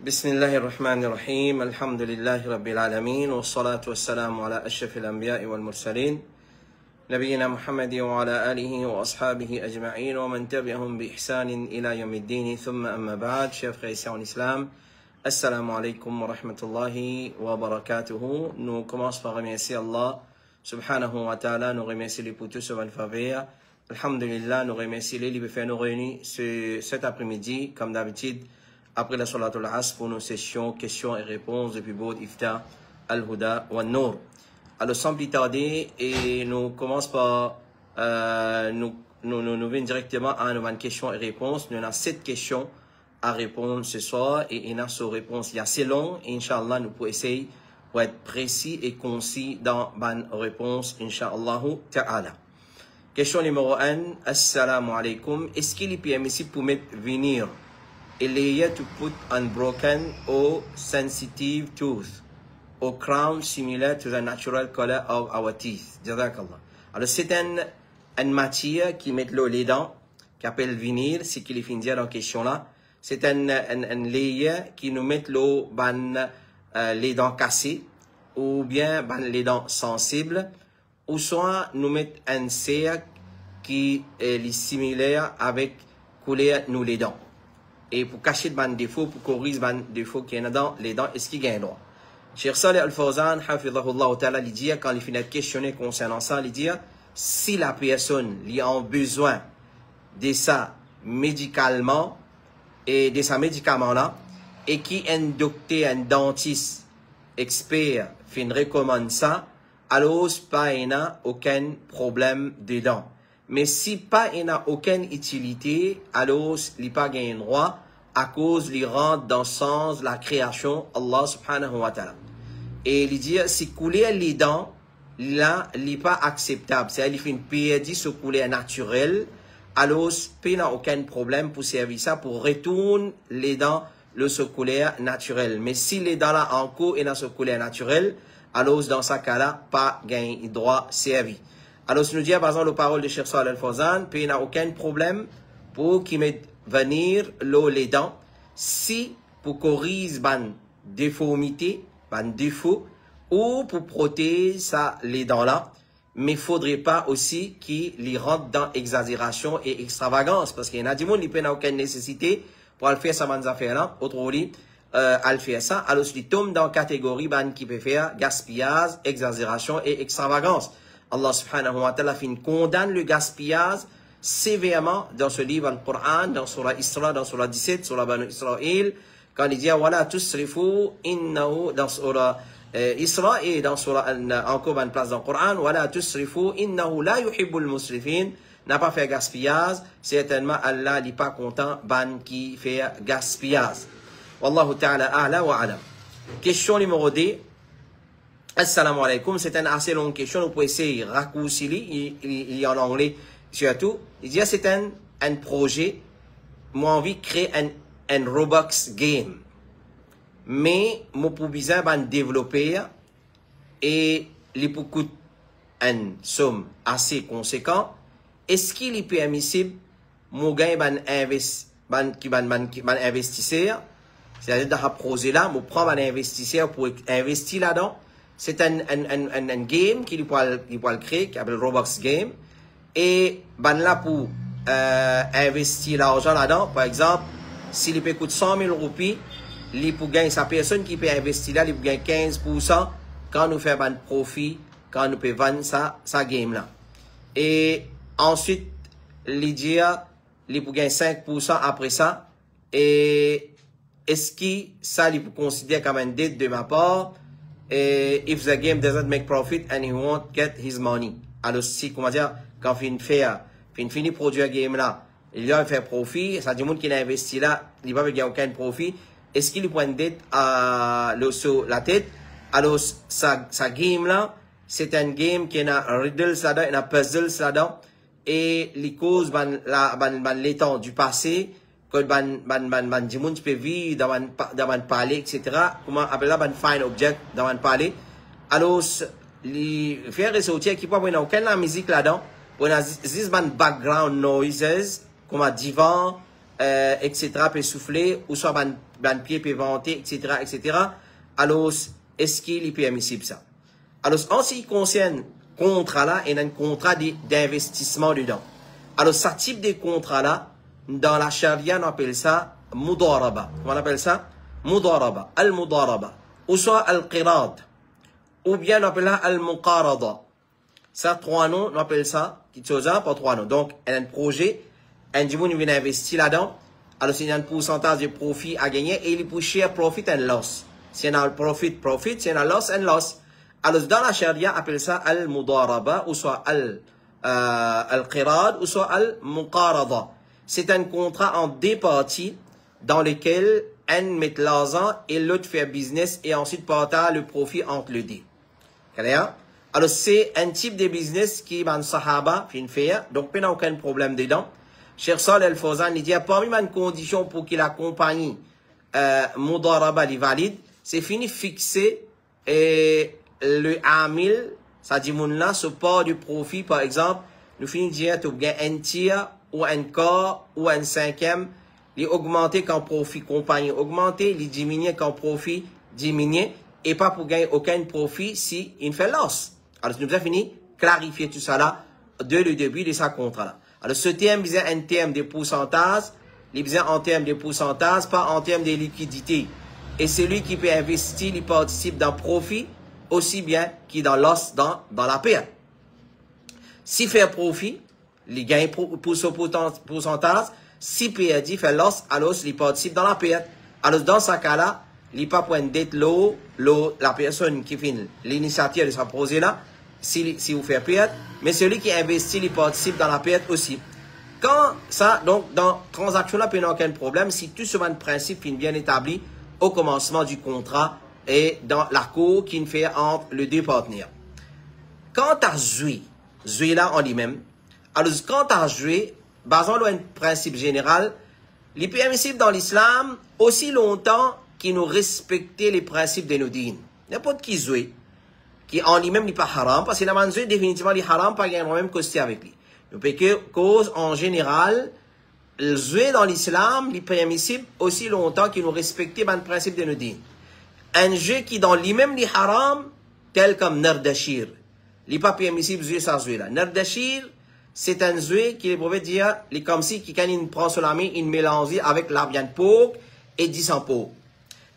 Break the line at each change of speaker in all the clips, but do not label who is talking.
بسم الله الرحمن الرحيم الحمد لله رب العالمين والصلاة والسلام على أشرف الأنبياء والمرسلين نبينا محمد وعلى آله وأصحابه أجمعين ومن تبعهم بإحسان إلى يوم الدين ثم أما بعد chers frères ici en islam Assalamu alaikum wa rahmatullahi wa barakatuhu. Nous commençons par remercier Allah subhanahu wa ta'ala, nous remercier les pour tout ce bon faveur. Alhamdulillah, nous remercier les libres faire nous réunir cet après-midi, comme d'habitude, après la Salatul Asr pour nos sessions, questions et réponses depuis Bod Ifta, Al-Huda wa Nour. Alors, sans plus tarder, et nous commençons par, nous venons directement à nos questions et réponses. Nous avons 7 questions à répondre ce soir et il y a une réponse assez longue. Inch'Allah, nous pouvons essayer pour être précis et concis dans nos réponses, Inch'Allah ta'ala. Question numéro 1. Assalamu alaikum. Est-ce qu'il est permissible pour mettre venir a layer to put unbroken or sensitive tooth or crown similar to the natural color of our teeth? Jazakallah. Alors, c'est une matière qui met les dents, qui appelle venir, c'est qu'il est fini dire en question là. C'est un layer qui nous met les dents cassées ou bien les dents sensibles ou soit nous met un cercle qui est similaire avec couleur nous les dents. Et pour cacher les défauts, pour corriger les défauts qu'il y a dans les dents, est-ce qu'il y a un droit? Cheikh Saleh Al-Fawzan, hafidhahullah ta'ala, il dit, quand il finit de questionner concernant ça, il dit, si la personne a besoin de ça médicalement, et de sa médicament là, et qui un docteur, un dentiste expert fin recommande ça, alors pas il n'a aucun problème dedans. Mais si pas il n'a aucune utilité, alors il pas gain droit à cause il rentre dans le sens de la création Allah subhanahu wa ta'ala. Et il dit si couler les dents là, il n'est pas acceptable. C'est-à-dire il fait une perdue ce couleur naturel. Alors, il n'y a aucun problème pour servir ça, pour retourner les dents, le secoulaire naturel. Mais si les dents là en cours et dans ce secoulaire naturel, alors dans ce cas-là, pas gain droit servi. Alors, si nous disons par exemple la parole de Cheikh Saleh Al-Fawzan, il n'y a aucun problème pour qu'il mette venir les dents, si pour corriger ban déformité, ban défaut, ou pour protéger ça, les dents là. Mais il ne faudrait pas aussi qu'il rentre dans exagération et extravagance. Parce qu'il y en a du monde qui n'a aucune nécessité pour faire ça, ces affaires-là. Autrement dit, à faire ça. Alors, il tombe dans la catégorie qui peut faire gaspillage, exagération et extravagance. Allah subhanahu wa ta'ala condamne le gaspillage sévèrement dans ce livre, le Coran, dans Surah Isra, dans Surah 17, Surah Banu Israël. Quand il dit, voilà, tusrifu innahu, dans Surah Isra et dans encore une place dans le Coran, voilà, tusrifu innahu la yuhibbul musrifin, n'a pas fait gaspillage, certainement Allah n'est pas content ban qui fait gaspillage. Wallahu ta'ala a'la wa alam. Question numéro 2. Assalamu alaikum, c'est une assez longue question, vous pouvez essayer de raccourcir, il y a en anglais surtout. Il dit c'est un projet, moi envie de créer un Roblox game. Mais mon pour besoin de développer et les pour coûte une somme assez conséquente, est-ce qu'il est permissible mon gain investisseur, c'est-à-dire dans ce projet là, mon prendre un investisseur pour investir là-dedans. C'est un game qu'il peut créer, qui s'appelle Roblox game, et là pour investir l'argent là-dedans, par exemple, s'il peut coûter 100 000 roupies, il peut gagner sa personne qui peut investir là, il peut gagner 15% quand nous faisons un profit, quand nous pouvons vendre sa game là. Et ensuite, il dit, il peut gagner 5% après ça. Et est-ce que ça, il peut considérer comme une dette de ma part? Et if the game doesn't make profit and he won't get his money. Alors, si, comment dire, quand il finit produire game là, il va faire profit, ça dit monde qui a investi là, il va gagner aucun profit. Est-ce qu'il prend une dette sur la tête? Alors, sa game là, c'est un game qui a un riddle là-dedans, il y a un puzzle là-dedans, et les causes, l'étang du passé, que du monde peut vivre dans un palais, etc. Comment appelle là, fine object dans un palais. Alors, les faire ressortir qui peut avoir aucune musique là-dedans, on a this background noises, comme un divan, etc., peut souffler, ou soit ban pied peut vanter, etc., etc. Alors, est-ce qu'il est permissible ça? Alors, en ce qui concerne contrat là, il y a un contrat d'investissement dedans. Alors, ce type de contrat là, dans la charia, on appelle ça mudaraba. On appelle ça mudaraba, al-mudaraba, ou soit al-qirad, ou bien on appelle ça al-muqarada. Ça, trois noms, on appelle ça, quelque chose, pas trois noms. Donc, il y a un projet, un dimoun vient investir là-dedans, alors il y a un pourcentage de profit à gagner, et il peut share profit and loss. Si y a un profit, profit, si y a un loss, and loss. Alors, dans la charia, on appelle ça al-mudaraba, ou soit al-qirad, ou soit al-muqarada. C'est un contrat en deux parties, dans lequel un met l'argent et l'autre fait business, et ensuite partage le profit entre les deux. Alors, c'est un type de business qui est sahaba, fin fait, donc il n'y a aucun problème dedans. Cheikh Saleh Al-Fawzan, il dit, parmi les conditions pour que la compagnie mudaraba est valide, c'est fini fixer le amil, ça dit, là, ce part du profit, par exemple, nous finissons dire, tu gagnes un tiers, ou un quart, ou un cinquième, il augmenter quand profit compagnie augmenter, il diminuer quand profit diminuer, et pas pour gagner aucun profit si il fait loss. Alors, nous avons fini clarifier tout ça là, dès le début de sa contrat là. Alors, ce terme, il un terme de pourcentage, il besoin en termes de pourcentage, pas en termes de liquidité. Et celui qui peut investir, il participe dans le profit, aussi bien qu'il dans loss, dans la perte. Si fait profit, il gagne pour ce pourcentage. Si perd, il fait loss, alors il participe dans la perte. Alors, dans ce cas-là, il n'y a pas pour une dette la personne qui fait l'initiative de ce projet là, si vous faites perdre, mais celui qui investit, il participe dans la perte aussi. Quand ça, donc, dans transaction là, il n'y a aucun problème, si tout ce principe est bien établi au commencement du contrat et dans l'accord qu'il fait entre les deux partenaires. Quant à jouer là en lui-même, alors, quant à jouer, basons sur un principe général, il est permissible dans l'islam aussi longtemps qu'il nous respecte les principes de nos dînes. N'importe qui joue, qui en lui-même n'est pas haram, parce que la man jouer définitivement les haram, pas qu'il y a même costé avec lui. Donc, cause en général, le jouer dans l'islam, il est permissible aussi longtemps qu'il nous respecte les principes de nos dînes. Un jeu qui dans lui-même les haram, tel comme Nardashir, il n'est pas permissible de jouer ça jouer là. Nardashir, c'est un jeu qui est pour dire, il est comme si quand il prend sur la main, il mélange avec la viande porc et 10 en porc.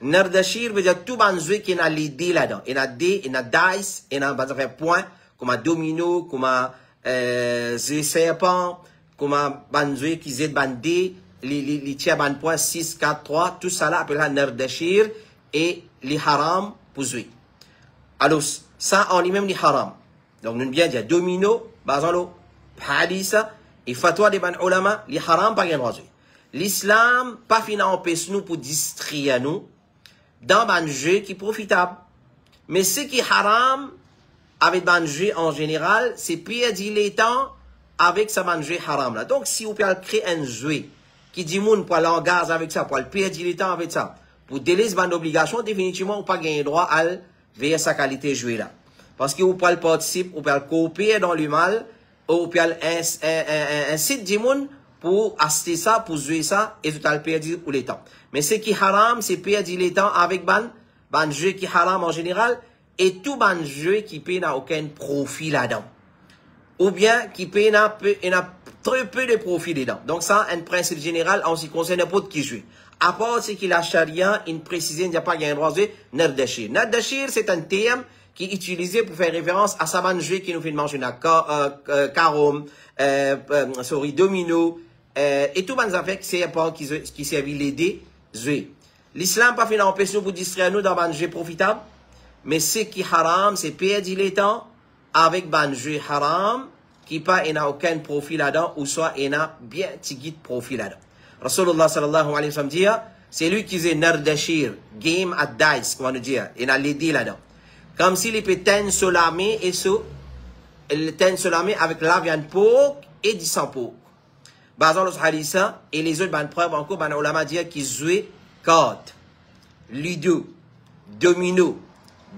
Nardashir veut dire tout le jeu qui a les dés là-dedans. Il y a dés, il y a dice, il y a des points, comme un domino, comme un jeu serpent, comme un jeu qui zède ban dés, les tiers ban points 6, 4, 3, tout ça là appelle Nardashir et les haram pour jouer. Alors, ça en lui-même les haram. Donc, nous bien dire domino, basons hadisa et fatwa des ban ulama, les haram pas gain jouer. L'islam pas fina empêche nous pour distraire nous dans un jeu qui est profitable. Mais ce qui est haram avec un jeu en général, c'est perdre le temps avec ce jeu haram là. Donc si vous pouvez créer un jeu qui dit moun pour l'engagement avec ça, pour perdre le temps avec ça, pour délaisser une obligation, définitivement vous pas gagner droit à veiller sa qualité jouer là. Parce que vous pouvez participer, vous pouvez copier dans le mal, ou vous pouvez un site du monde pour acheter ça, pour jouer ça, et tout à le perdre pour le temps. Mais ce qui est haram, c'est perdre le temps avec ban jeu qui est haram en général, et tout ban jeu qui paye n'a aucun profit là-dedans. Ou bien qui paye n'a très peu de profit dedans. Donc ça, un principe général en ce qui concerne n'importe qui joue. À part ce qu'il a charia, il précise, il n'y a pas un droit de Nardashir. Nardashir, c'est un terme qui est utilisé pour faire référence à ça ban jeu qui nous fait manger carom, domino, et tout ban affaires c'est pas qui servent l'aider jouer. L'islam pas fait empêcher nous pour distraire nous dans ban jeu profitable, mais ce qui haram c'est perdre le temps avec ban jeu haram qui pas n'a aucun profit là-dedans ou soit n'a bien petit profit là-dedans. Rasulullah sallallahu alayhi wa sallam dit c'est lui qui disait Nardashir, game at dice, comment nous dire, il a l'aider là-dedans. Comme s'il peut teindre sur la main et sur le teindre sur la main avec la viande porc et du sang porc. Basant le hadith et les autres preuves encore, ban ulama dire qu'ils jouent cartes, ludo, domino,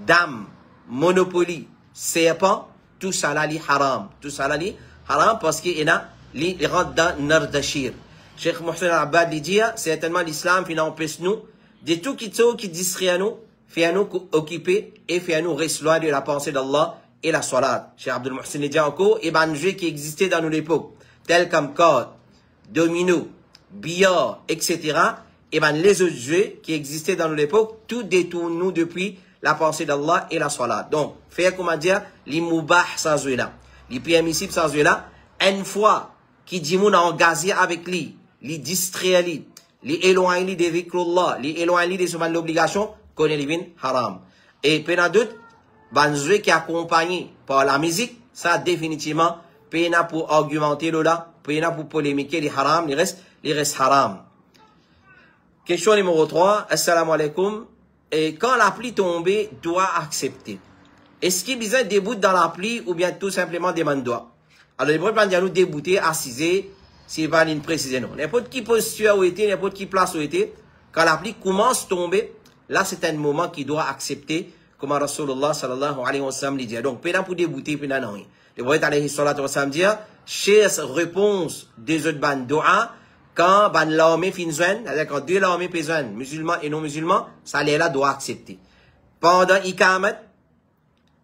dame, monopoly, serpent, tout ça là li haram. Tout ça là li haram parce qu'il y a li rentre dans Nardashir. Cheikh Mohsen Al-Abbad dit, certainement l'islam, il empêche nous, de tout qui distrait nous, fait nous occuper et fait nous rester loin de la pensée d'Allah et la salat. Cheikh Abdul Mohsen dit encore, et ben, jeux qui existaient dans nos époques, tels comme code, domino, billard, etc., et ben, les autres jeux qui existaient dans nos époques, tout détourne nous depuis la pensée d'Allah et la salat. Donc, faire, comment dire, les moubah sans jouer là, les permissibles sans jouer là, une fois qui dit moun a engagé avec lui, les distraire lui, les éloigner des dhikrullah, les éloigner des souvent l'obligation, connaît les vins haram. Et pena d'autres, ban jouer qui est accompagné par la musique, ça définitivement, pena pour argumenter là, pena pour polémiquer les haram, les restes haram. Question numéro 3, assalamu alaikum. Et quand la pluie tombée, doit accepter. Est-ce qu'il besoin de débouter dans la pluie ou bien tout simplement demande doigt? Alors, il faut pas nous débouter, assiser, s'il va nous préciser non. N'importe qui posture où était, n'importe qui place où était, quand la pluie commence à tomber, là, c'est un moment qui doit accepter, comme Rasulullah sallallahu alayhi wa sallam dit. Donc, pédant pour débouter, pédant non. Le prophète alayhi salatu wa sallam dit, chez réponse des autres ban doa, quand ban l'armée fin joindre, c'est-à-dire quand deux l'armée peuvent musulmans et non musulmans, ça là doit accepter. Pendant ikamat,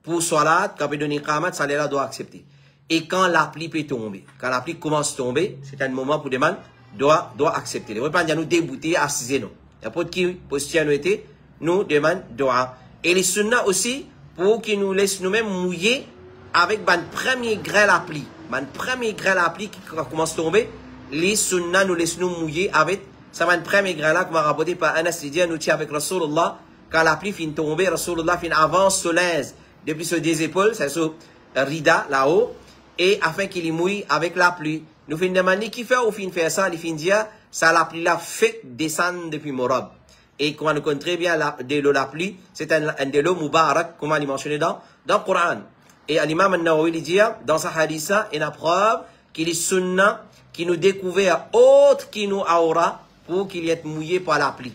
pour salat, quand il donne ikamat, ça là doit accepter. Et quand la pluie peut tomber, quand la pluie commence à tomber, c'est un moment pour demander, doit accepter. Les repas nous débouter, assiser nous. N'importe qui posture nous était, nous demande doit. Et les sunnahs aussi, pour qu'ils nous laissent nous-mêmes mouiller avec ban premier grain la pluie. Ban premier grain la pluie qui commence à tomber, les sunnahs nous laissent nous mouiller avec, ça ban premier grain là, qu'on m'a rapporté par Anas Lidia, nous tient avec Rasulullah, quand la pluie finit tomber, Rasulullah finit avance sur l'aise, depuis sur des épaules, c'est sur Rida, là-haut, et afin qu'il y mouille avec la pluie. Nous finissons demander qui fait ou fin faire ça, il finit dire, ça la pluie là fait descendre depuis Morab. Et comme nous connaissons très bien de l'eau la pluie, c'est un de l'eau Mubarak, comme on l'a mentionné dans le Coran. Et l'imam al-Nawawi dit, dans sa hadith, il y a preuve qu'il est sunnah qui nous découvert autre qui nous aura pour qu'il y ait mouillé par la pluie.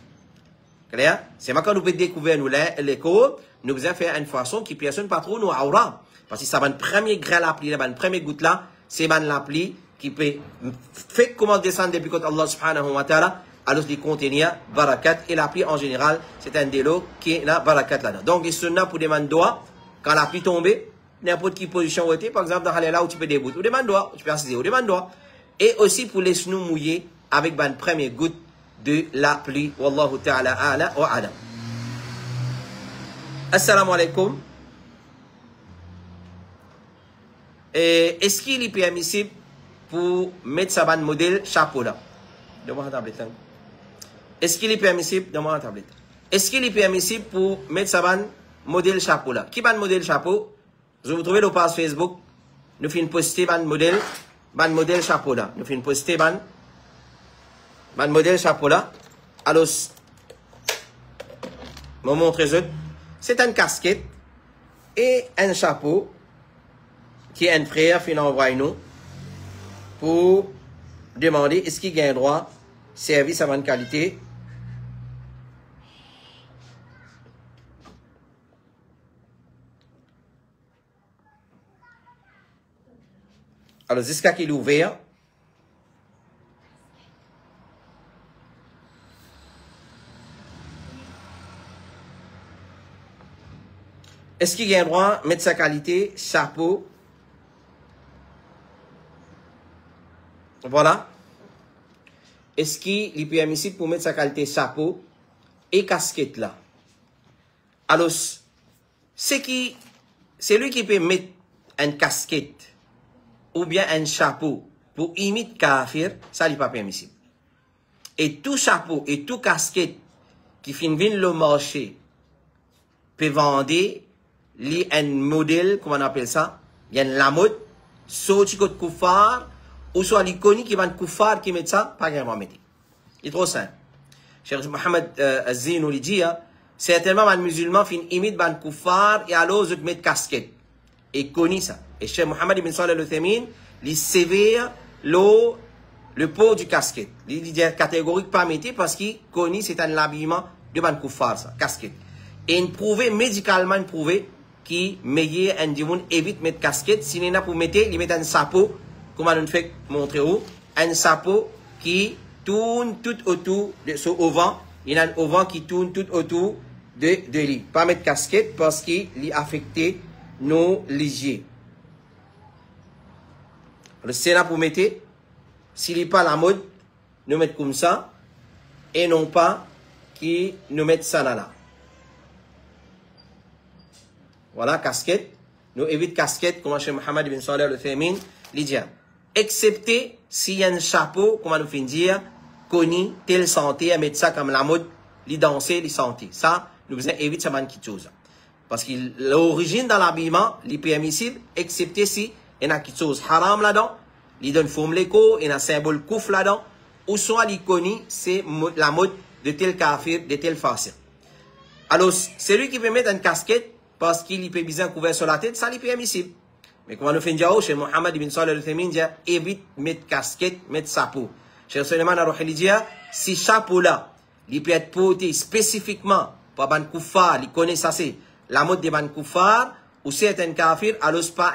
Clair? C'est maintenant que nous pouvons découvrir nous l'écho, nous faisons faire une façon qui personne pas trop nous aura. Parce que ça va une première grain la pluie, une première goutte là, c'est la pluie qui peut faire comment descendre depuis quand Allah subhanahu wa ta'ala, alors qu'il contenir barakat. Et la pluie en général, c'est un délo qui est la barakat là-dedans. Donc, il sunna pour demander doigt, quand la pluie tombe, n'importe quelle position où tu es, par exemple, dans là où tu peux débouter, ou demande doigt, tu peux assiser, ou demande doigt. Et aussi pour laisser nous mouiller avec une première goutte de la pluie. Wallahu ta'ala ala wa alam. Assalamu alaikum. Est-ce qu'il est permissible pour mettre sa bande modèle chapeau là? Donne-moi la tablette. Est-ce qu'il est permissible? Donne-moi la tablette. Est-ce qu'il est permissible pour mettre sa bande modèle chapeau là? Qui bande modèle chapeau? Je vous trouvez le page Facebook. Nous faisons poster bande modèle chapeau là. Nous faisons poster bande modèle chapeau là. Alors, je vous montre ça. C'est une casquette et un chapeau qui est un frère qui nous envoie nous pour demander est-ce qu'il gagne droit service à bonne qualité. Alors, jusqu'à qu'il est ouvert. Est-ce qu'il gagne droit mettre sa qualité, chapeau? Voilà. Est-ce qu'il est permissible pour mettre sa qualité chapeau et casquette là? Alors, c'est lui qui peut mettre une casquette ou bien un chapeau pour imiter kafir, ça n'est pas permissible. Et tout chapeau et tout casquette qui finit le marché peut vendre un modèle, comment on appelle ça? Il y a la mode, soit tu côté koufar, ou soit l'iconique qui va être koufar qui met ça, pas vraiment mettre. Il est trop simple. Cheikh Mohamed Azzi nous dit, certainement, un musulman fin imite ban koufar et alors je mettre casquette. Et connaît ça. Et Cheikh Mohamed ibn Salih al-Uthaymin, il sévère le pot du casquette. Il dit catégorique pas mettre parce qu'il connaît c'est un habillement de ban koufar, ça, casquette. Et il prouve, médicalement, il prouve qui meilleur un dimanche évite mettre casquette. S'il n'est pas pour mettre, il met un chapeau, comme on fait montrer où, un chapeau qui tourne tout autour de ce auvent. Il y a un auvent qui tourne tout autour de lui. Pas mettre casquette parce qu'il a affecté nos ligiers. Le Sénat pour mettre, s'il n'est pas la mode, nous mettre comme ça, et non pas qui nous mettent ça là. Voilà, casquette. Nous évitons casquette, comme Cheikh Mohamed ibn Salih al-Uthaymin dit. Excepté s'il y a un chapeau, comme nous finissons dire, connu, tel santé, à mettre ça comme la mode, les danser, les santé. Ça, nous devons éviter ça man qui chose. Parce que l'origine dans l'habillement, les permissible, excepté si il y a quelque chose haram là-dedans, il donne forme l'écho, il y a un symbole kouf là-dedans, ou soit il connaît, c'est la mode de tel kafir, de tel fasir. Alors, celui qui peut mettre une casquette, parce qu'il peut bien couvert sur la tête, ça, il est permissible. Mais comme on fait dire, chez Mohamed ibn Salih al-Uthaymin, dit, évite mettre casquette, mettre chapeau. Chez Suleiman al-Ruhili dit, si chapeau là, il peut être porté spécifiquement par ban koufar, il connaît ça, c'est la mode des ban koufar, ou c'est un kafir, alors c'est pas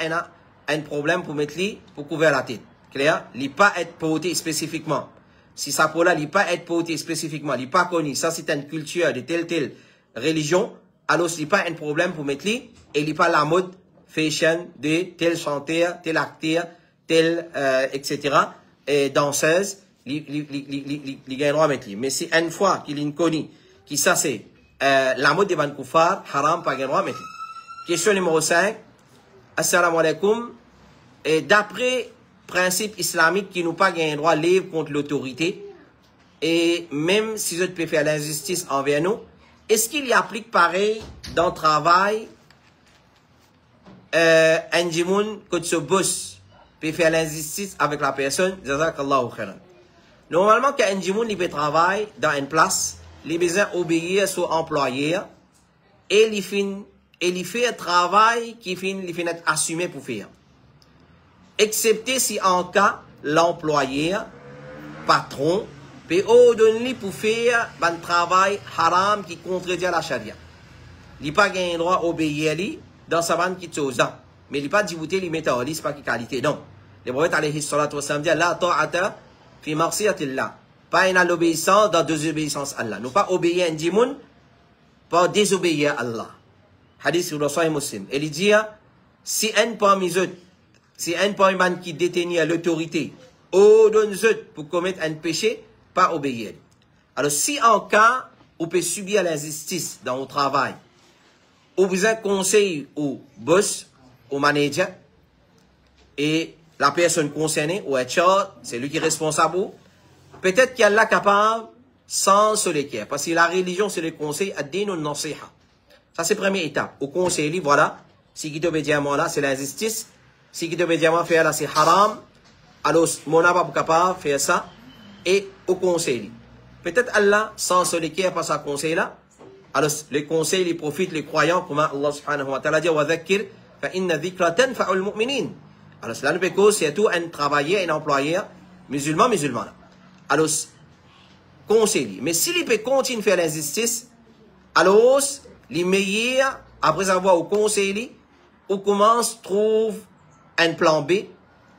un problème pour mettre lui, pour couvrir la tête. Clair? Il pas être porté spécifiquement. Si chapeau là, il pas être porté spécifiquement, il pas connu, ça c'est une culture de telle religion, alors ce n'est pas un problème pour mettre lui, et il n'est pas la mode fashion de tel chanteur, tel acteur, tel, etc., et danseuse, il gagne droit à mettre lui. Mais si une fois qu'il est connu, qui ça c'est la mode des ban koufar, haram, pas gagne droit à mettre lui. Question numéro 5. Assalamu alaikum. Et d'après principe islamique qui nous pas gagne droit libre contre l'autorité, et même si je peux faire l'injustice envers nous, est-ce qu'il y applique pareil dans le travail, un jimoun que ce boss peut faire l'injustice avec la personne, jazakallahu khairan. Normalement, quand un jimoun peut travailler dans une place, il a besoin d'obéir son employeur, et il fait un travail qui finit être assumé pour faire. Excepté si en cas, l'employeur, patron, peut ordonner pour faire un travail haram qui contredit la charia. Il n'a pas le droit d'obéir dans sa bande qui chose. Mais il n'a pas dit que il met en liste pas qui qualité. Non. Le prophète alayhi salatu wa sallam dit la ta'ata fi marsiyatillah. Pas une obéissance dans désobéissance à Allah. Nous pas obéir à un djimoun, pas désobéir à Allah. Hadith sur le Sahih Muslim. Et il dit si un parmi eux, si un parmi eux qui détenait l'autorité, ordonne eux pour commettre un péché, pas obéir. Alors, si en cas, on peut subir l'injustice dans le travail, ou vous avez conseil au boss, au manager, et la personne concernée, au HR, c'est lui qui est responsable, peut-être qu'il est capable, sans se l'équerre. Parce que la religion, c'est le conseil à din ou nasiha. Ça, c'est la première étape. Au conseil, voilà, si qui t'obéit à moi là, c'est l'injustice. Si qui t'obéit à moi, faire là, c'est haram. Alors, mon n'a pas capable de faire ça. Et au conseil. Peut-être Allah, sans se l'équerre par sa conseil là. Alors, les conseils, les profitent, les croyants, comme Allah subhanahu wa ta'ala dit, wa dhakir, fa inna dhikra tanfa'ul mu'minin. Alors, cela ne peut que c'est tout un travailleur, un employeur, musulman. Alors, conseil. Mais s'il peut continuer à faire l'injustice, alors, les meilleurs, après avoir au conseil, on commence, trouve un plan B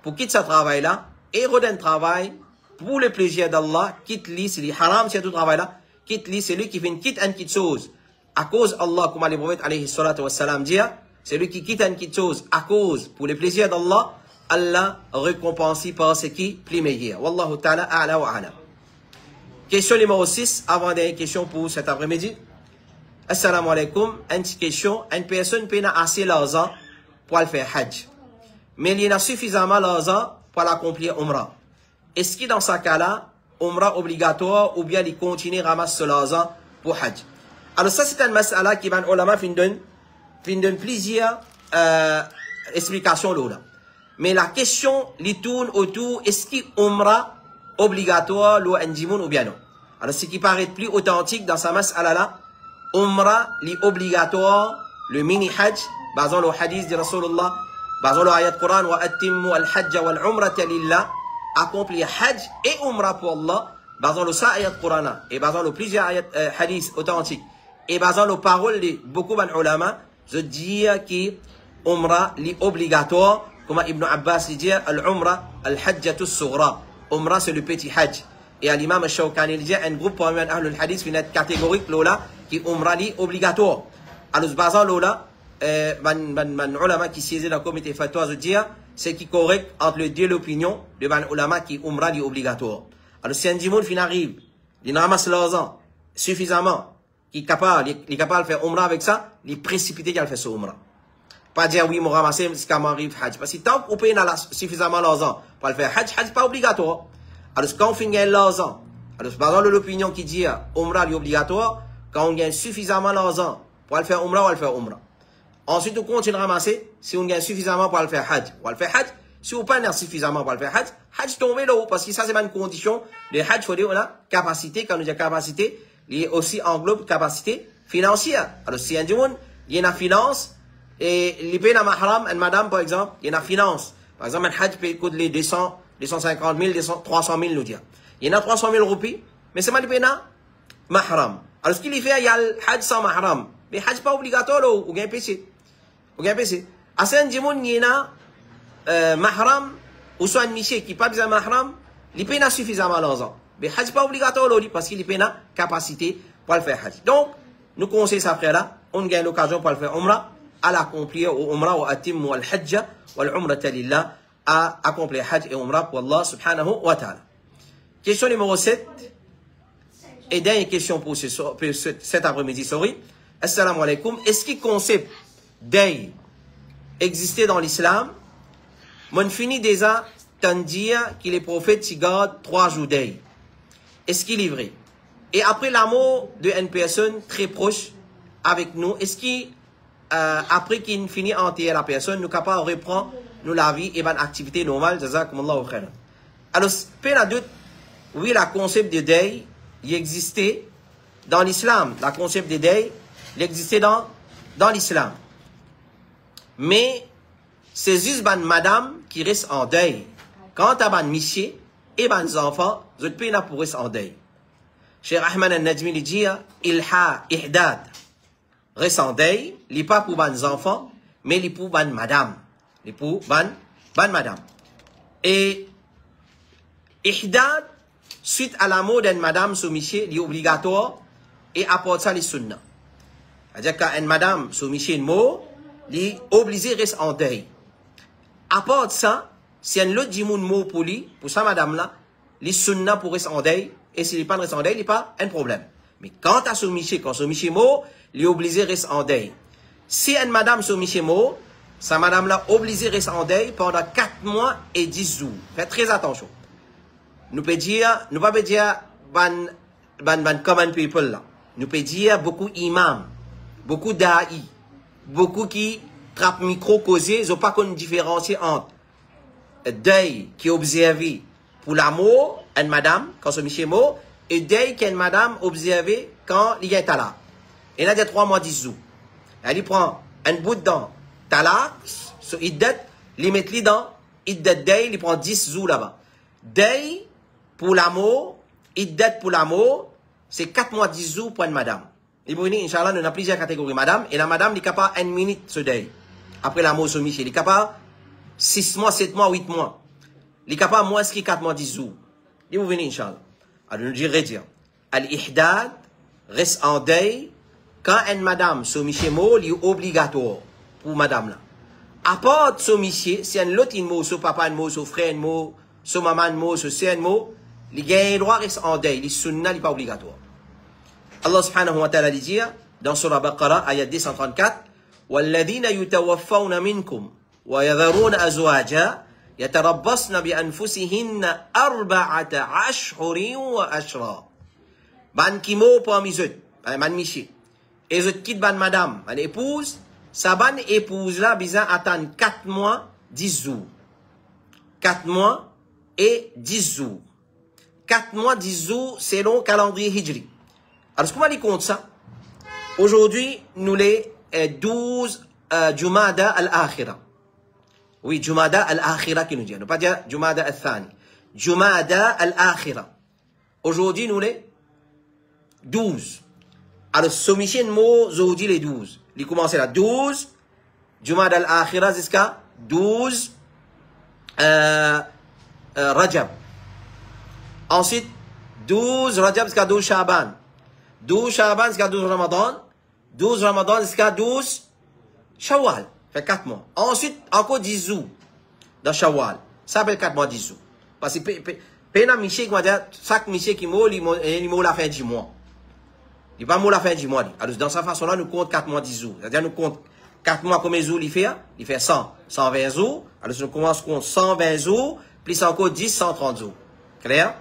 pour quitter ce travail-là et redonne un travail pour le plaisir d'Allah, quitte-lui, c'est le haram, c'est tout travail-là, quitte-lui, c'est lui qui fait une quitte une petite chose. À cause Allah, comme le prophète alayhi salatu wa salam dit, c'est lui qui quitte une petite chose à cause pour le plaisir d'Allah, Allah récompense par ce qui est plus meilleur. Wallahu ta'ala a'la wa a'lam. Question numéro 6, avant-dernière question pour cet après-midi. Assalamu alaikum. Une petite question. Une personne peut avoir assez l'argent pour faire hajj. Mais il y a suffisamment l'argent pour l'accomplir umrah. Est-ce que dans ce cas-là, umrah obligatoire ou bien il continue à ramasser l'argent pour hajj? Alors ça, c'est un mas'ala qui va ulama fin donne plusieurs explications là. Mais la question, il tourne autour, est-ce que umrah obligatoire ou bien non? Alors ce qui paraît plus authentique dans sa mas'ala là, umrah li obligatoire, le mini hajj, basant le hadith de Rasulullah, basant le ayat Quran, wa atimmu al-hajj wal-umrata lillah, accomplir hajj et umrah pour Allah, basant le sa ayat Quran, et basant le plusieurs ayat hadith authentiques, et basant le paroles de beaucoup d'ulama, je dis que umrah li obligatoire, comme Ibn Abbas dit, al-umrah al-hajjatu sughra, umrah c'est le petit hajj. et à l'imam al-Shawkani, il dit un groupe parmi les Ahlul Hadith qui est catégorique, lola, qui umra li obligatoire. Alors, bazan lola, man ulama qui siège dans le comité fatwa, je dis, c'est qui correct entre le deux l'opinion de man ulama qui umra li obligatoire. Alors, si un dimoun fin arrive, il ramasse l'argent suffisamment, il est capable de faire umra avec ça, il est précipité qu'il fait ce umra. Pas dire oui, moi ramasser, c'est quand m'arrive hajj. Parce que tant qu'on paye suffisamment l'argent pour le faire hajj, hajj pas obligatoire. Alors, quand on finit l'argent, alors, par exemple, l'opinion qui dit umra est obligatoire, quand on gagne suffisamment l'argent pour le faire umra, on va le faire umra. Ensuite, on continue à ramasser, si on gagne suffisamment pour le faire hajj, on va le faire hajj. Si on pas suffisamment pour le faire hajj, hajj tombe là-haut, parce que ça, c'est pas une condition. Le hajj, il faut dire, on a capacité, quand on dit capacité, il y a aussi englobe capacité financière. Alors, si un monde, il y a une finance, et les pays dans mahram, une madame, par exemple, il y a une finance. Par exemple, un hajj peut coûter les 250 000, 300 000, nous dire. Il y en a 300 000 roupies, mais c'est pas les pays dans mahram. Alors, ce qu'il y fait, il y a le hajj sans mahram. Mais hajj pas obligatoire, là, ou bien PC. Ou bien PC. À ce monde, il y a mahram, ou soit un miché qui n'a pas besoin de mahram, il paye suffisamment l'argent. Mais hajj pas obligatoire, parce qu'il paye la capacité pour le faire hajj. Donc, nous conseillons ça, frère là, on gagne l'occasion pour le faire umrah, à l'accomplir au umrah, ou atim, ou al-hajja, ou al-umrata lillah, à accomplir hajj et umrah pour Allah subhanahu wa ta'ala. Question numéro 7, et dernière question pour cet après-midi, sorry. Assalamu alaikum. Est-ce que le concept d'ay existait dans l'islam? Mon fini déjà t'en dire que les prophètes s'y gardent 3 jours d'ay. Est-ce qu'il est vrai? Et après l'amour d'une personne très proche avec nous, est-ce qu'il, après qu'il finit entier la personne, nous capable de reprendre nous la vie et une activité normale? Jazakumullahu khairan. Alors, peu la doute, oui, le concept de deuil, il existait dans l'islam. Le concept de deuil, il existait dans l'islam. Mais, c'est juste une madame qui reste en deuil. Quand tu as un monsieur et des enfants, vous êtes pas pour rester en deuil. Cheikh Ahmed al-Najmi lui dit, ilha ihdad. Reste en deuil, il n'est pas pour des enfants, mais il est pour une madame. Il est pour une madame. Et ihdad, suite à la mort d'une madame sous monsieur, il est obligatoire et apporte ça les sunnah. C'est-à-dire qu'une madame sous monsieur est mort, il est obligé de rester en deuil. Apporte ça, si un autre dit moun mot pour lui, pour sa madame-là, les sunnah pour rester en deuil, et s'il n'est pas resté en deuil, il n'est pas un problème. Mais quand tu as soumiché, quand soumiché mot, il est obligé de rester en deuil. Si une madame soumiché mot, sa madame-là obligée de rester en deuil pendant 4 mois et 10 jours. Faites très attention. Nous pouvons pas dire, ban common people là. Nous pouvons dire beaucoup imams, beaucoup da'i, beaucoup qui trappent micro causé, ils n'ont pas qu'on différencier entre deuil qui est observé pour l'amour, une madame, quand c'est monsieur mot, et deuil qui est une madame observée quand il y a un talak. Il y a 3 mois, 10 jours. Elle prend un bout dans talak, sur iddat, il met dans iddat deuil, il prend 10 jours là-bas. Deuil pour l'amour, iddat pour l'amour, c'est 4 mois, 10 jours pour une madame. Et pour nous, Inch'Allah, nous avons plusieurs catégories madame, et la madame, il est capable 1 minute ce deuil. Après l'amour sur Michel, il est capable 6 mois, 7 mois, 8 mois. Il est capable moins que 4 mois, 10 jours. Et vous venez, Inch'Allah. Alors, nous dire, al-ihdad reste en deuil quand une madame sur Michel mot, il est obligatoire pour madame là. À part sur Michel, si un autre mot, sur papa un mot, sur frère un mot, sur maman un mot, sur sœur un mot, il a le droit reste en deuil. Les sunnah n'est pas obligatoire. Allah subhanahu wa ta'ala dit dans Surah Baqarah, ayat 234, وَالَّذِينَ يُتَوَفَّوْنَ مِنْكُمْ وَيَذَرُونَ أَزْوَاجًا يَتَرَبَّصْنَ بِأَنفُسِهِنَّ 4 أَشْهُرٍ وَأَشْرًا. Ban ki mo parmi eux, ban michi. Et eux quitte ban madame, ban épouse, sa ban épouse là, bizarre attend 4 mois, 10 jours. 4 mois et 10 jours. 4 mois, 10 jours, selon calendrier hijri. Alors, comment on compte ça? Aujourd'hui, nous les 12 Jumada al-Akhira. Oui, Jumada al-Akhira qui nous dit. Ne pas dire Jumada al-Thani. Jumada al-Akhira. Aujourd'hui, nous les 12. Alors, ce mission mot, aujourd'hui, les 12. Il commence là. 12 Jumada al-Akhira jusqu'à 12 Rajab. Ensuite, 12 Rajab jusqu'à 12 Shaban. 12 Shaban jusqu'à 12 Ramadan. 12 Ramadan jusqu'à 12 Shawwal. Fait 4 mois. Ensuite, encore 10 jours dans Shawwal. Ça fait 4 mois, 10 jours. Parce que, pena Miché, qui m'a dit, chaque Miché qui mourt, il mourt la fin du mois. Il va mourir la fin du mois. Alors, dans sa façon-là, nous compte 4 mois, 10 jours. C'est-à-dire, nous compte 4 mois, combien de jours il fait? Il fait 100, 120 jours. Alors, nous commençons compte 120 jours, plus encore 10, 130 jours. Clair?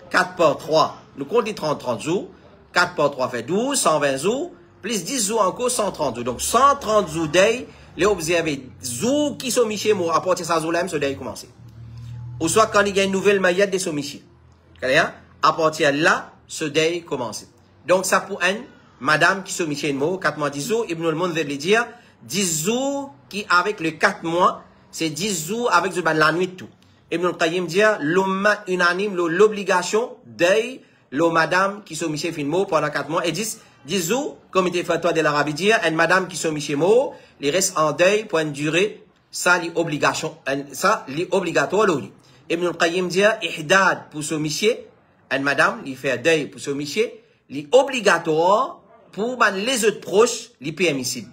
4 par 3, nous comptons les 30 jours. 4 par 3 fait 12, 120 jours. Plus 10 jours encore, 130 jours. Donc, 130 jours d'ail, les observer jours qui sont michés, à partir de ça, jour-là, ce d'ail commencer. Ou soit quand il y a une nouvelle maillette de son michés. Clair? À partir de là, ce d'ail commence. Donc, ça pour une madame qui se michait une mot, 4 mois, 10 jours, Ibn al-Mundhir veut dire, 10 jours qui, avec le 4 mois, c'est 10 jours avec la nuit tout. Ibn al-Qayyim dit, l'homme unanime, l'obligation d'œil, l'homme madame qui se michait une mot pendant 4 mois, et 10 jours, comme il était fait de l'Arabie dire, une madame qui se michait mot, il reste en deuil pour une durée, ça, l'obligation, ça, l'obligatoire, Ibn al-Qayyim dit, ihdad pour se micher, une madame, il fait deuil pour se micher, l'obligatoire pour les autres proches, les permissibles.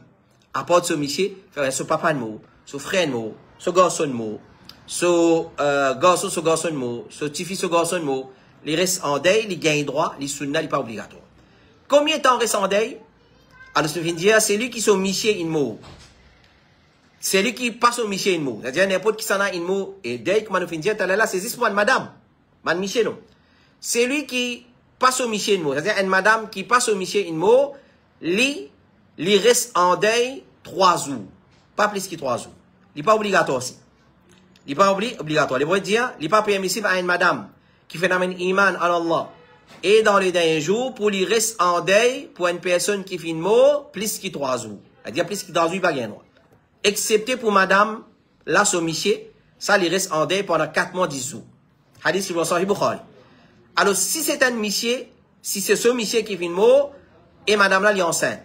À part de ce micher, faire ce papa de mot, ce frère de mot, ce garçon de mot, ce garçon de mot, ce petit fils, ce garçon de mot, les restent en deuil, les gagnent droit, les sunna, les pas obligatoire. Combien de temps reste en deuil? Alors, je viens de dire, c'est lui qui sont miché une mot. C'est lui qui passe au miché une mot. C'est-à-dire, n'importe qui s'en a une mot, et deuil, comme on vient de dire, là, c'est juste pour madame. Man miché, non. C'est lui qui passe au miché une mot. C'est-à-dire, une madame qui passe au miché une mot, lui reste en deuil 3 jours. Pas plus que 3 jours. Il n'est pas obligatoire aussi. Il n'est pas obligatoire. Il va dire, il n'est pas permissible à une madame qui fait un iman à Allah. Et dans les derniers jours, pour lui reste en deuil, pour une personne qui fait une mot, plus que 3 jours. C'est-à-dire, plus que 3 jours, il va gagner. Excepté pour madame, là, son miché, ça, il reste en deuil pendant 4 mois, 10 jours. Hadith sur le Sahih Bukhari. Alors, si c'est un miché, si c'est ce miché qui fait une mot, et madame là, elle est enceinte.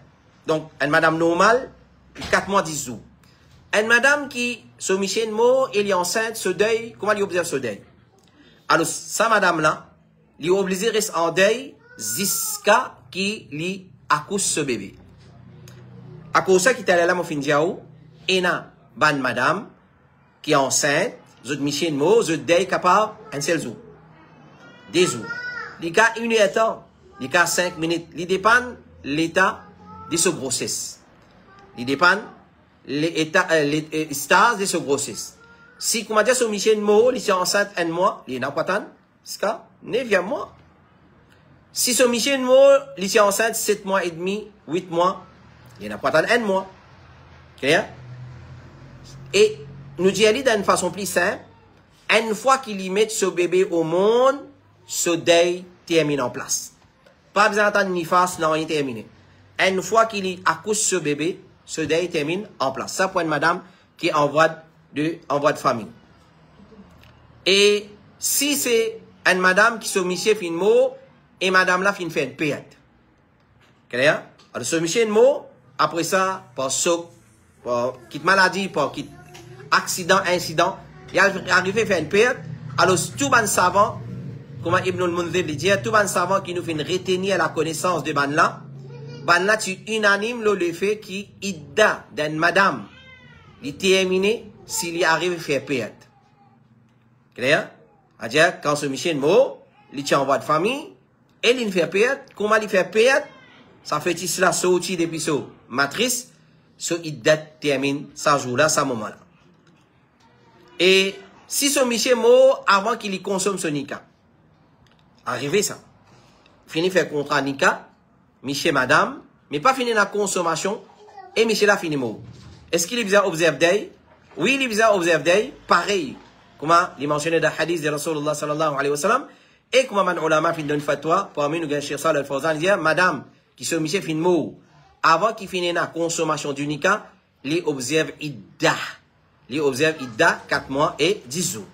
Donc, une madame normale, 4 mois, 10 jours. Une madame qui, ce miché une mot, elle est enceinte, ce deuil, comment elle observe ce deuil? Alors, sa madame là, elle est obligée de rester en deuil jusqu'à qui lui accouche ce bébé. À cause de ça, qui est allé là, mon fin diaou, et na, ban madame, qui est enceinte, zot miché une mot, zot deuil capable, un seul jour. Des jours. Il y a 1 heure, il y a 5 minutes. Il dépend de l'état de sa grossesse. Il dépend de stade de sa grossesse. Si, comme on dit, son Michel Mo, il est enceinte 1 mois, il n'a pas tant, c'est 9e mois. Si son Michel Mo, il est enceinte 7 mois et demi, 8 mois, il n'a pas tant 1 mois. Clair? Et nous disons d'une façon plus simple, une fois qu'il y met ce bébé au monde, ce deuil termine en place. Pas besoin d'attendre ni face, non, il est terminé. Une fois qu'il accouche ce bébé, ce deuil termine en place. Ça pour une madame qui est en voie de famille. Et si c'est une madame qui se michée fin mot, et madame là fin fait une perte. Clair? Alors ce michée mot, après ça, par choc, par quitte maladie, par quitte accident, incident, il arrive à faire une perte. Alors tout ban savant, comment Ibn al-Mundhir dit, tout ban savant qui nous fait retenir la connaissance de ban là, tu unanime le fait qui idda d'une madame, il terminé s'il y arrive à faire perte. Clair? C'est-à-dire, quand ce Michel mot, il tient en voie de famille, et il fait perte, comment il fait perte? Ça fait cela sortir depuis sa matrice, ce idda termine, ça joue là, ça moment-là. Et si ce Michel mot, avant qu'il y consomme ce nika, arrivé ça, fini faire contrat nika, Michel madame, mais pas fini la consommation, et Michel a fini mot. Est-ce qu'il est bien observe day? Oui, il est bien observe day, pareil, comment il mentionné dans le hadith de Rasulullah sallallahu alayhi wa sallam, et comment man ulama fin d'une fatwa, parmi nous, Cheikh Salih al-Fawzan, dit, madame, qui se Michel fin mot, avant qu'il finisse la consommation du nika, il observe idda. Il observe idda 4 mois et 10 jours.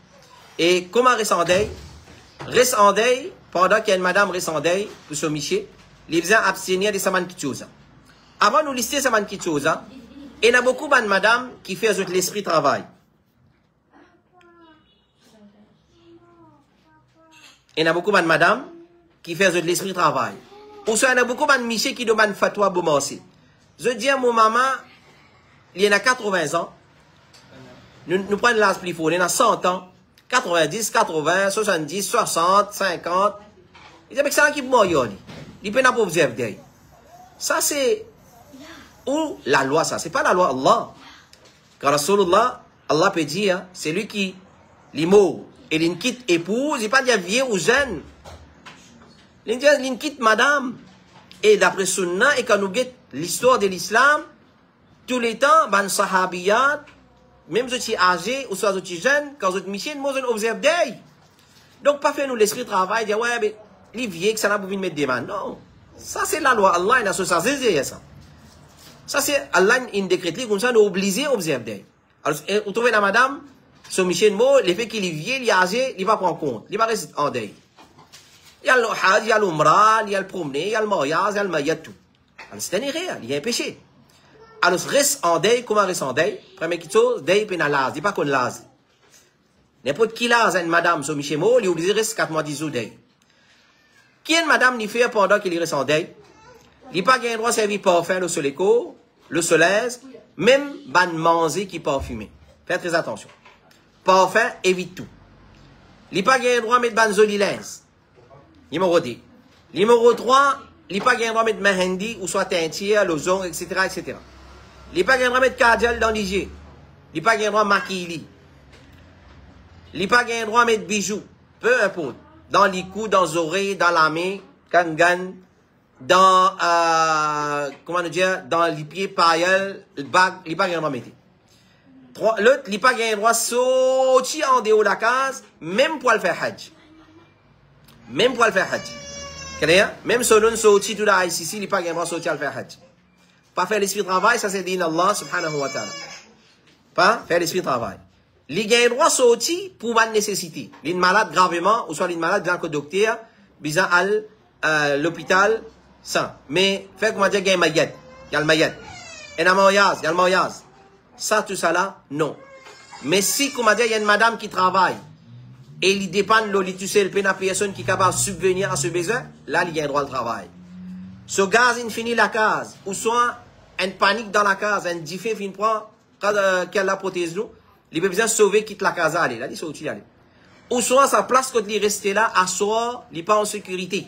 Et comment reste en deuil? Reste en deuil, pendant qu'il y a une madame reste en deuil, pour se micher, il faisait abstenir de saman kitchosa. Avant nous lister saman kitchosa, il y a beaucoup de madame qui fait l'esprit travail. Il y a beaucoup de madame qui fait de l'esprit travail. Ou soit il y a beaucoup de michés qui demandent fatwa boumassi. Je dis à mon maman, il y en a 80 ans, nous prenons l'âge plus fort, il y en a 100 ans, 90, 80, 70, 60, 50. Il dit, mais c'est un qui mort, il peut pas observer. Ça, c'est où la loi, ça. C'est pas la loi Allah. Car Rasulullah, Allah peut dire, c'est lui qui, les mots, et il quitte épouse, il pas dire vieux ou jeune. Il quitte madame. Et d'après Sunna, et quand nous guette l'histoire de l'islam, tous les temps, ban sahabiyat, même si tu es âgé ou soit tu es jeune, quand tu es michel, nous observe day. Donc, pas faire nous l'esprit travail, dire, ouais, mais les vieux, que ça n'a pas besoin de mettre des mains. Non. Ça, c'est la loi. Allah, il a ça, c'est ça. Ça, c'est Allah, il décrète, comme ça, nous obligé à observer. Alors, vous trouvez la madame, son michel mot, le fait qu'il est vieux, il est âgé, il va prendre compte. Il va rester en deuil. Il y a le hajj, il y a l'umrah, il y a le promener, il y a le mariage, il y a le mayat, tout. Alors, c'est un réel, il y a un péché. Alors, reste en deuil, comment reste en deuil? Première chose, deuil, puis l'âge, il pas qu'on l'âge. N'importe qui l'âge, une madame, son michel mot, il est obligé de rester 4 mois, 10 jours deuil. Qui est une madame, il fait pendant qu'il reste en deuil? Il n'a pas le droit de servir parfum, le soleco, le soleil, même ban manger qui parfumé. Faites très attention. Parfum, évite tout. Il n'a pas le droit de mettre ban zolilens. Numéro 2. Numéro 3, il n'a pas le droit de mettre mehendi, ou soit teinture, l'ozon, etc., etc. Il n'a pas le droit de mettre cardial dans l'hygiène. Il n'a pas le droit de maquiller. Il n'a pas le droit de mettre bijoux. Peu importe. Dans les coups, dans les oreilles, dans la main, kangan, dans, comment dire, dans les pieds, pailleul, le bague, il n'a pas le droit de mettre. L'autre, il n'a pas le droit de sortir en dehors de la case, même pour le faire hajj. Même pour le faire hajj. Même si on sortit tout là, ici, il n'a pas le droit de sortir le faire hajj. Pas faire l'esprit de travail, ça c'est dit Allah subhanahu wa ta'ala. Pas faire l'esprit de travail. Les gains droit sorti pour une nécessité. Les malades gravement, ou soit les malades dans le docteur, bizarre à l'hôpital, ça. Mais, fait comment dire, il y a un mayat. Il y a le mayat. Il y a le mariage. Ça, tout ça là, non. Mais si, comment dire, il y a une madame qui travaille, et il dépend de l'olitusel, la personne qui est capable de subvenir à ce besoin, là, il y a un droit de travail. Ce gaz, il finit la case, ou soit, une panique dans la case, un diffé, il prend, qu'elle la protège nous, il peut besoin de sauver, quitte la case, allez, là, il sortit, allez. Ou soit, sa place, quand il est resté là, à soi, il n'est pas en sécurité.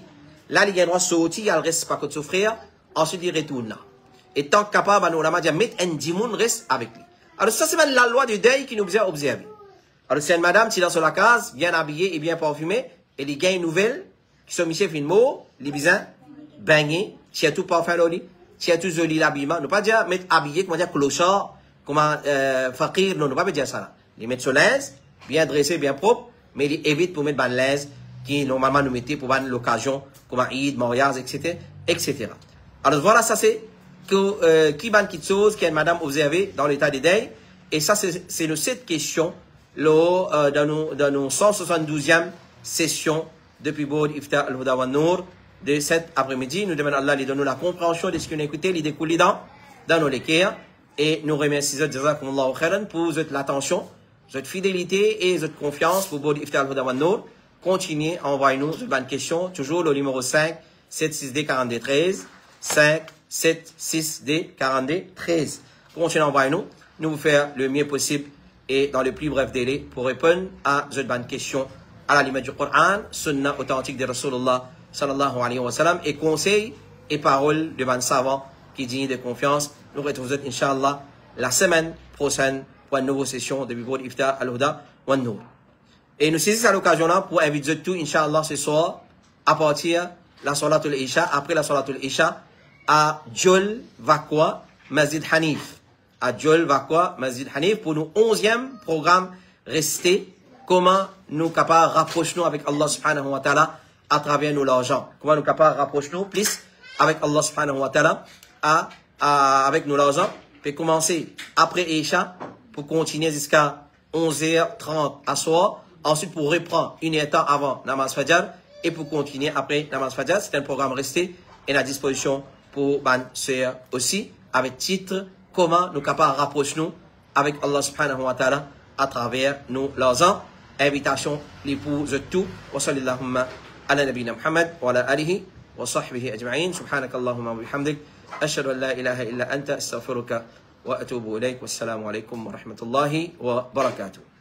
Là, il y a un droit de sortir, il reste pas contre souffrir, ensuite, il retourne là. Et tant que capable, nous, on a dit, mettre un dimoun reste avec lui. Alors, ça, c'est même la loi du deuil qui nous a observé. Alors, c'est une madame, qui est dans la case, bien habillée et bien parfumée, et les gains nouvelles, qui sont michés fin mot, les besoins, baigner, qui a tout parfum au lit, qui a tout joli l'habillement. Nous pas dire mettre habillé, comment dire, clochard, comment, fakir, non, nous pas dire ça là. Les mettre sur l'aise, bien dressé, bien propre, mais ils évitent pour mettre ban l'aise, qui normalement nous mettait pour ban l'occasion, comme Eid, mariage, etc., etc. Alors, voilà, ça c'est, que, qui ban quelque chose, qui est une madame observée dans l'état des deuils, et ça c'est le 7 questions, dans nos 172e session depuis Bod Ifta al-Huda wa Nour de cet après-midi. Nous demandons à Allah de donner la compréhension de ce qu'on a écouté, les découlés dans nos lectures. Et nous remercions Jazakumullahu khairan pour votre attention, votre fidélité et votre confiance pour Bod Ifta al-Huda wa Nour. Continuez à envoyer nous une bonne question, toujours le numéro 5 76D 42 13 5 76D 42 13. Continuez à envoyer nous vous faire le mieux possible et dans le plus bref délai pour répondre à cette bonne question à la limite du Coran, sunna authentique de Rasulullah sallallahu alayhi wa sallam et conseils et paroles de ban savants qui dignent de confiance. Nous retrouvons Inch'Allah la semaine prochaine pour une nouvelle session de Bod Ifta al-Huda wa Nour. Et nous saisissons à l'occasion là pour inviter tout Inch'Allah ce soir à partir de la Salatul Isha, après la Salatul Isha à Djol Vakwa Masjid Hanif. À Djol Vakwa Masjid Hanif pour nos 11e programme resté. Comment nous capables de rapprocher nous avec Allah subhanahu wa ta'ala à travers nos l'argent. Comment nous capables de rapprocher nous plus avec Allah subhanahu wa ta'ala avec nos l'argent. Puis commencer après Isha pour continuer jusqu'à 11h30 à soir. Ensuite pour reprendre une heure avant Namaz Fajr et pour continuer après Namaz Fajr. C'est un programme resté et à disposition pour ban sœurs aussi avec titre comment nous capables de rapprocher nous avec Allah subhanahu wa ta'ala à travers nos l'argent. Invitation les pour tout. Wa sallallahu على نبينا محمد وعلى آله وصحبه أجمعين. سبحانك اللهم وبحمدك أشهد أن لا إله إلا أنت أستغفرك وأتوب إليك. والسلام عليكم ورحمة الله وبركاته.